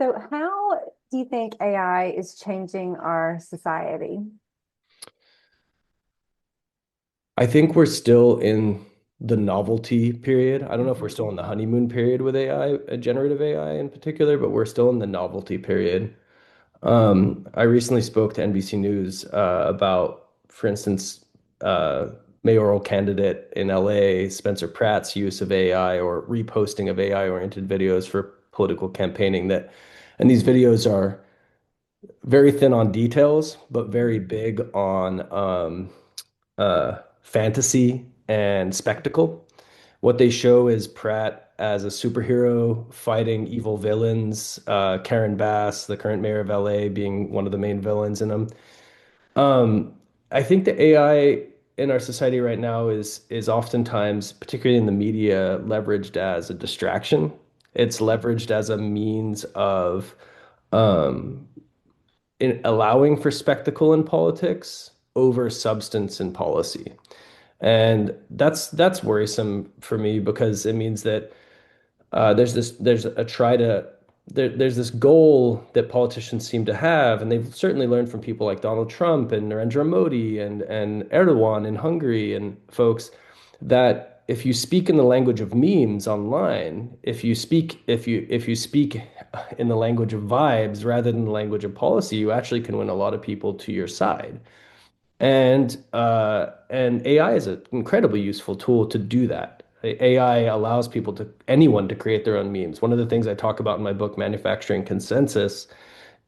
So, how do you think AI is changing our society? I think we're still in the novelty period. I don't know if we're still Mhm. in the honeymoon period with AI, generative AI in particular, but we're still in the novelty period. I recently spoke to NBC News about, for instance, uh, mayoral candidate in LA, Spencer Pratt's use of AI or reposting of AI-oriented videos for political campaigning and these videos are very thin on details, but very big on fantasy and spectacle. What they show is Pratt as a superhero fighting evil villains, Karen Bass, the current mayor of LA, being one of the main villains in them. Um, I think the AI in our society right now is oftentimes, particularly in the media, leveraged as a distraction. It's leveraged as a means of um, in allowing for spectacle in politics over substance in policy. And that's worrisome for me because it means that there's this goal that politicians seem to have, and they've certainly learned from people like Donald Trump and Narendra Modi and Erdogan in Hungary and folks that if you speak in the language of memes online, if you speak in the language of vibes rather than the language of policy, you actually can win a lot of people to your side. And AI is an incredibly useful tool to do that. AI allows anyone to create their own memes. One of the things I talk about in my book, Manufacturing Consensus,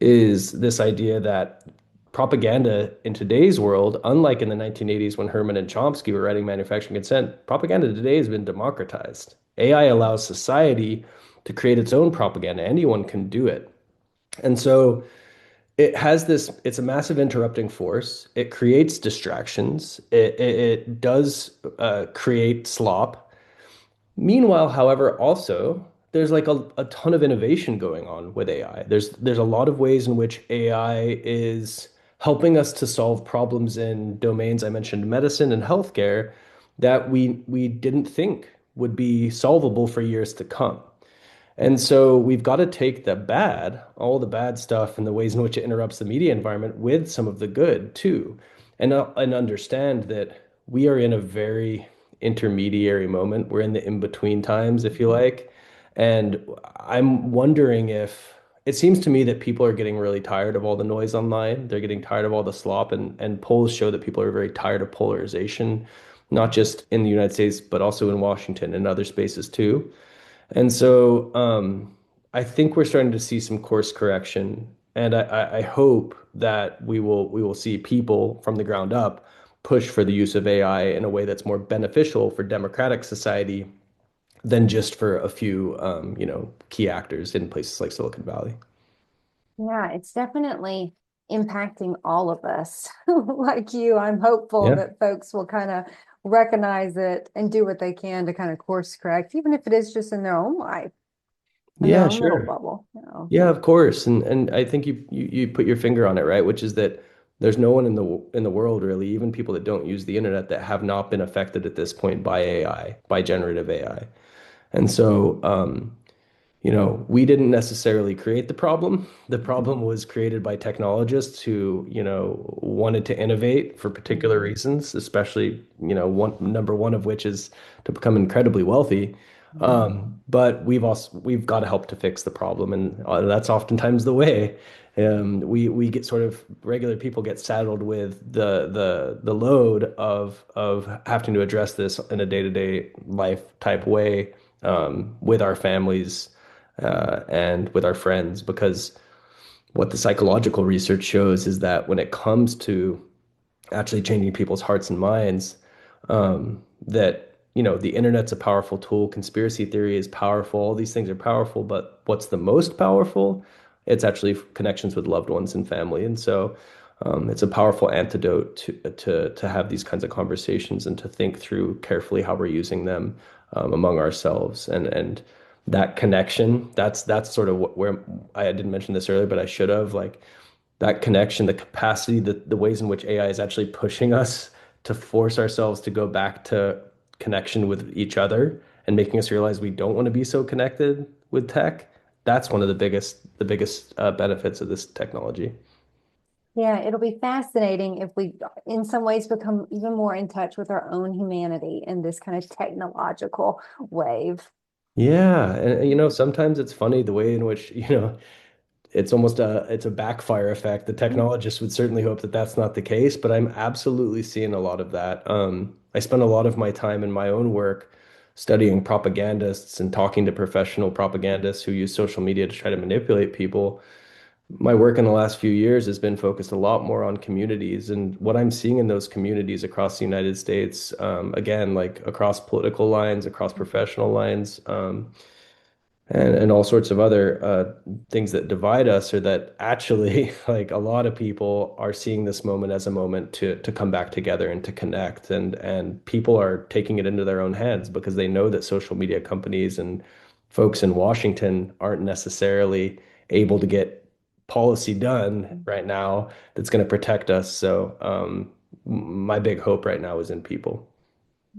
is this idea that propaganda in today's world, unlike in the 1980s when Herman and Chomsky were writing Manufacturing Consent, propaganda today has been democratized. AI allows society to create its own propaganda. Anyone can do it. And so it's a massive interrupting force. It creates distractions. It does create slop. Meanwhile, however, also there's like a ton of innovation going on with AI. There's a lot of ways in which AI is helping us to solve problems in domains I mentioned, medicine and healthcare, that we didn't think would be solvable for years to come. And so we've got to take all the bad stuff and the ways in which it interrupts the media environment with some of the good too, and understand that we are in a very intermediary moment. We're in the in-between times, if you like. And I'm wondering if it seems to me that people are getting really tired of all the noise online. They're getting tired of all the slop, and polls show that people are very tired of polarization, not just in the United States, but also in Washington and other spaces too. And so I think we're starting to see some course correction, and I hope that we will see people from the ground up push for the use of AI in a way that's more beneficial for democratic society than just for a few key actors in places like Silicon Valley. Yeah, it's definitely impacting all of us. Like you, I'm hopeful Yeah. that folks will kind of recognize it and do what they can to kind of course correct, even if it is just in their own life, in their Yeah, own little sure. bubble, you know. Yeah, of course. And I think you put your finger on it, right? Which is that there's no one in the world really, even people that don't use the internet that have not been affected at this point by AI, by generative AI. And so we didn't necessarily create the problem. The problem was created by technologists who, wanted to innovate for particular Mhm. reasons, especially, number one of which is to become incredibly wealthy. Mhm. But we've got to help to fix the problem, and that's oftentimes the way. We get sort of regular people get saddled with the load of having to address this in a day-to-day life type way with our families and with our friends, because what the psychological research shows is that when it comes to actually changing people's hearts and minds, that the internet's a powerful tool, conspiracy theory is powerful, all these things are powerful, but what's the most powerful? It's actually connections with loved ones and family. And so it's a powerful antidote to have these kinds of conversations and to think through carefully how we're using them among ourselves. And that connection, that's sort of where I didn't mention this earlier, but I should have, like, that connection, the capacity, the ways in which AI is actually pushing us to force ourselves to go back to connection with each other and making us realize we don't want to be so connected with tech. that's one of the biggest benefits of this technology. Yeah, it'll be fascinating if we, in some ways, become even more in touch with our own humanity in this kind of technological wave. Yeah, and sometimes it's funny the way in which, it's a backfire effect. The technologists would certainly hope that that's not the case, but I'm absolutely seeing a lot of that. I spend a lot of my time in my own work studying propagandists and talking to professional propagandists who use social media to try to manipulate people. My work in the last few years has been focused a lot more on communities and what I'm seeing in those communities across the United States, again, like across political lines, across professional lines. And all sorts of other things that divide us, or that actually like a lot of people are seeing this moment as a moment to come back together and to connect, and people are taking it into their own hands because they know that social media companies and folks in Washington aren't necessarily able to get policy done right now that's going to protect us. So my big hope right now is in people.